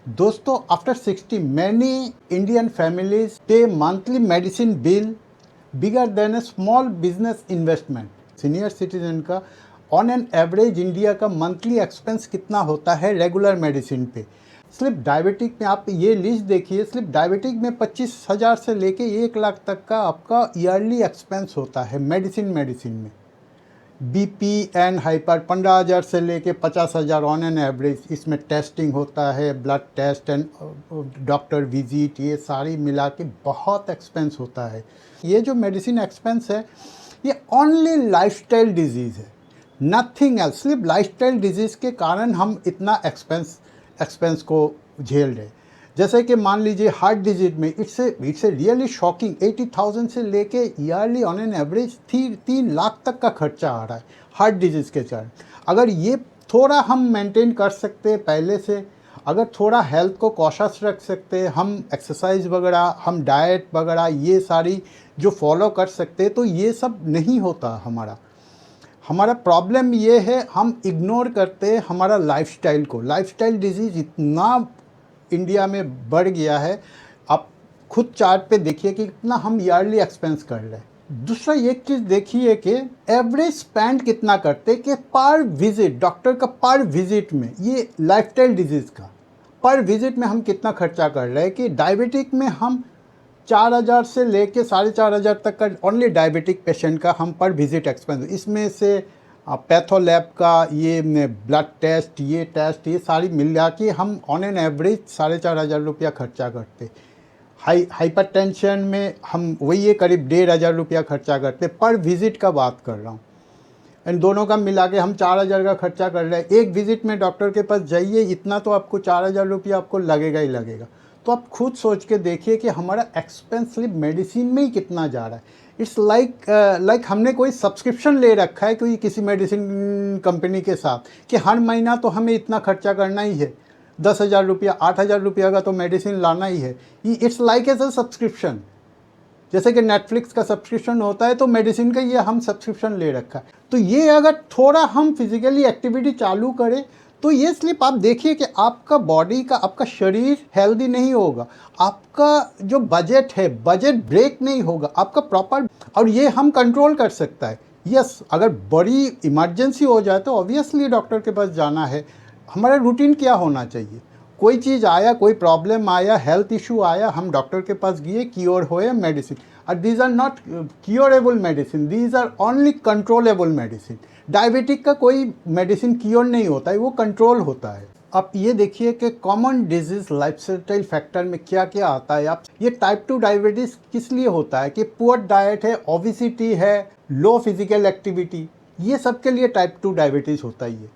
दोस्तों, after 60 many Indian families pay monthly medicine bill bigger than a small business investment. Senior citizen का on an average India का monthly expense कितना होता है regular medicine पे। Slip diabetic में आप ये लिस्ट देखिए, स्लिप डायबिटिक में 25,000 से लेके 1 लाख तक का आपका ईयरली एक्सपेंस होता है मेडिसिन में। बीपी एंड हाइपर 15,000 से लेके 50,000 ऑन एन एवरेज। इसमें टेस्टिंग होता है, blood test and doctor visit, ये सारी मिला के बहुत एक्सपेंस होता है। ये जो मेडिसिन एक्सपेंस है ये ओनली लाइफस्टाइल डिजीज़ है, नथिंग एल्स। सिर्फ लाइफस्टाइल डिजीज़ के कारण हम इतना एक्सपेंस को झेल रहे। जैसे कि मान लीजिए हार्ट डिजीज में इट्स ए रियली शॉकिंग 80,000 से लेके yearly on an average 3 lakh तक का खर्चा आ रहा है हार्ट डिजीज़ के कारण। अगर ये थोड़ा हम मेंटेन कर सकते हैं पहले से, अगर थोड़ा हेल्थ को कॉशियस रख सकते हैं, हम एक्सरसाइज वगैरह, हम डाइट वगैरह ये सारी जो फॉलो कर सकते हैं, तो ये सब नहीं होता। हमारा प्रॉब्लम ये है हम इग्नोर करते हैं हमारा लाइफस्टाइल को। लाइफस्टाइल डिजीज़ इतना इंडिया में बढ़ गया है, आप खुद चार्ट पे देखिए कि कितना हम ईयरली एक्सपेंस कर रहे हैं। दूसरा एक चीज़ देखिए कि एवरेज स्पेंड कितना करते कि पर विजिट, डॉक्टर का पर विजिट में, ये लाइफस्टाइल डिजीज़ का पर विजिट में हम कितना खर्चा कर रहे हैं। कि डायबिटिक में हम 4,000 से लेके 4,500 तक का ओनली डायबिटिक पेशेंट का हम पर विजिट एक्सपेंस, इसमें से पैथोलैब का ये ब्लड टेस्ट, ये सारी मिला के हम ऑन एन एवरेज 4,500 रुपया खर्चा करते। हाइपरटेंशन में हम वही करीब 1,500 रुपया खर्चा करते। पर विज़िट का बात कर रहा हूँ, इन दोनों का मिला के हम 4,000 का खर्चा कर रहे हैं। एक विज़िट में डॉक्टर के पास जाइए, इतना तो आपको 4,000 रुपया आपको लगेगा ही लगेगा। तो आप खुद सोच के देखिए कि हमारा एक्सपेंस सिर्फ मेडिसिन में ही कितना जा रहा है। इट्स लाइक हमने कोई सब्सक्रिप्शन ले रखा है कोई किसी मेडिसिन कंपनी के साथ कि हर महीना तो हमें इतना खर्चा करना ही है, 10,000 रुपया 8,000 रुपया का तो मेडिसिन लाना ही है। It's like as a subscription, जैसे कि नेटफ्लिक्स का सब्सक्रिप्शन होता है, तो मेडिसिन का ये हम सब्सक्रिप्शन ले रखा है। तो ये अगर थोड़ा हम फिजिकली एक्टिविटी चालू करें तो ये स्लिप आप देखिए कि आपका बॉडी का, आपका शरीर हेल्दी नहीं होगा, आपका जो बजट है बजट ब्रेक नहीं होगा आपका प्रॉपर, और ये हम कंट्रोल कर सकता है। यस, अगर बड़ी इमरजेंसी हो जाए तो ऑब्वियसली डॉक्टर के पास जाना है। हमारा रूटीन क्या होना चाहिए, कोई चीज़ आया, कोई प्रॉब्लम आया, हेल्थ इशू आया, हम डॉक्टर के पास गए, क्योर होए मेडिसिन। और these are not curable medicine, these are only controllable medicine. Diabetic का कोई मेडिसिन क्योर नहीं होता है, वो कंट्रोल होता है। आप ये देखिए कि कॉमन डिजीज़ लाइफस्टाइल फैक्टर में क्या क्या आता है। आप ये टाइप 2 डायबिटीज़ किस लिए होता है कि पुअर डाइट है, ओबेसिटी है, लो फिजिकल एक्टिविटी, ये सब के लिए टाइप 2 डायबिटीज़ होता ही है।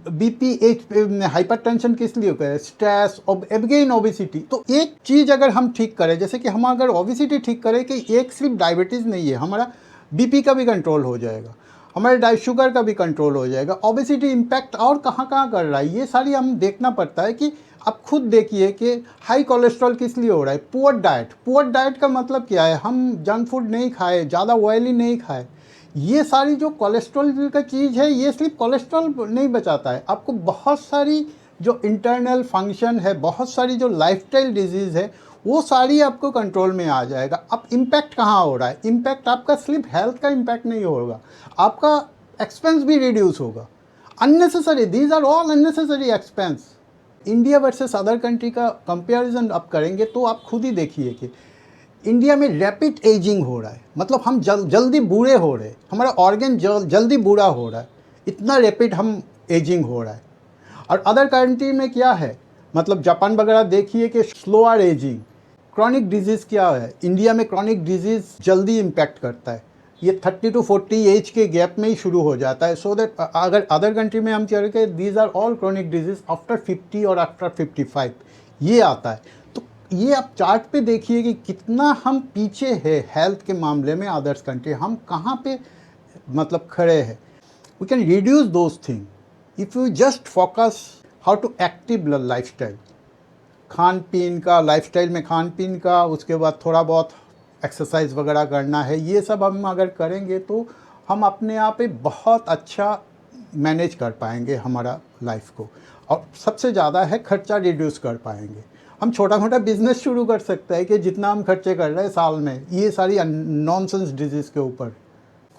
बीपी, हाइपरटेंशन किस लिए होता है, स्ट्रेस, अगेन ओबेसिटी। तो एक चीज़ अगर हम ठीक करें, जैसे कि हम अगर ओबेसिटी ठीक करें कि एक सिर्फ डायबिटीज़ नहीं है, हमारा बीपी का भी कंट्रोल हो जाएगा, हमारे शुगर का भी कंट्रोल हो जाएगा। ओबेसिटी इम्पैक्ट और कहाँ कहाँ कर रहा है, ये सारी हम देखना पड़ता है। कि आप खुद देखिए कि हाई कोलेस्ट्रॉल किस लिए हो रहा है, पुअर डाइट का मतलब क्या है, हम जंक फूड नहीं खाए, ज़्यादा ऑयली नहीं खाए। ये सारी जो कोलेस्ट्रॉल का चीज़ है, ये सिर्फ कोलेस्ट्रॉल नहीं बचाता है, आपको बहुत सारी जो इंटरनल फंक्शन है, बहुत सारी जो लाइफस्टाइल डिजीज़ है, वो सारी आपको कंट्रोल में आ जाएगा। अब इम्पैक्ट कहाँ हो रहा है, इम्पैक्ट आपका सिर्फ हेल्थ का इम्पैक्ट नहीं होगा, आपका एक्सपेंस भी रिड्यूस होगा। Unnecessary, these are all unnecessary expense. India versus other country का कंपैरिजन आप करेंगे तो आप खुद ही देखिए कि इंडिया में रैपिड एजिंग हो रहा है, मतलब हम जल्दी बूढ़े हो रहे हैं, हमारा ऑर्गन जल्दी बूढ़ा हो रहा है, इतना रैपिड हम एजिंग हो रहा है। और अदर कंट्री में क्या है, मतलब जापान वगैरह देखिए कि स्लोअर एजिंग। क्रॉनिक डिजीज़ क्या है, इंडिया में क्रॉनिक डिजीज़ जल्दी इम्पैक्ट करता है, ये 30 to 40 एज के गैप में ही शुरू हो जाता है। सो दैट अगर अदर कंट्री में हम कह रहे these are all chronic disease after 50 और आफ्टर 55 ये आता है। तो ये आप चार्ट पे देखिए कि कितना हम पीछे है हेल्थ के मामले में अदर्स कंट्री, हम कहाँ पे मतलब खड़े हैं। We can reduce those thing if you just focus how to active lifestyle, खान पीन का, लाइफस्टाइल में खान पीन का, उसके बाद थोड़ा बहुत एक्सरसाइज वगैरह करना है, ये सब हम अगर करेंगे तो हम अपने आप पे बहुत अच्छा मैनेज कर पाएंगे हमारा लाइफ को। और सबसे ज़्यादा है खर्चा रिड्यूस कर पाएंगे। हम छोटा मोटा बिजनेस शुरू कर सकते हैं कि जितना हम खर्चे कर रहे हैं साल में ये सारी नॉनसेंस डिजीज़ के ऊपर।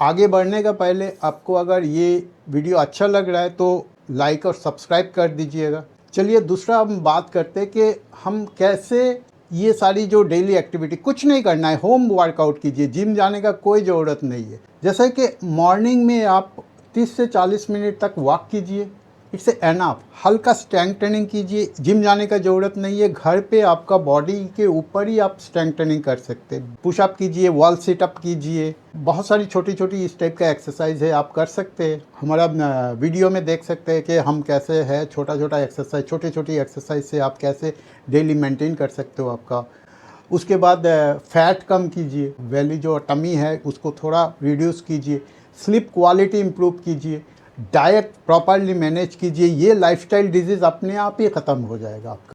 आगे बढ़ने का पहले आपको अगर ये वीडियो अच्छा लग रहा है तो लाइक और सब्सक्राइब कर दीजिएगा। चलिए दूसरा हम बात करते हैं कि हम कैसे ये सारी जो डेली एक्टिविटी, कुछ नहीं करना है, होम वर्कआउट कीजिए, जिम जाने का कोई ज़रूरत नहीं है। जैसे कि मॉर्निंग में आप 30 से 40 मिनट तक वॉक कीजिए, इट्स एनफ। हल्का स्ट्रेंथ ट्रेनिंग कीजिए, जिम जाने का ज़रूरत नहीं है, घर पे आपका बॉडी के ऊपर ही आप स्ट्रेंथ ट्रेनिंग कर सकते हैं। पुशअप कीजिए, वॉल सिटअप कीजिए, बहुत सारी छोटी छोटी इस टाइप का एक्सरसाइज है, आप कर सकते हैं। हमारा वीडियो में देख सकते हैं कि हम कैसे है छोटा छोटा एक्सरसाइज, छोटी छोटी एक्सरसाइज से आप कैसे डेली मेंटेन कर सकते हो आपका। उसके बाद फैट कम कीजिए, वैली जो टमी है उसको थोड़ा रिड्यूस कीजिए, स्लीप क्वालिटी इम्प्रूव कीजिए, डाइट प्रॉपरली मैनेज कीजिए। ये लाइफस्टाइल डिजीज़ अपने आप ही ख़त्म हो जाएगा आपका।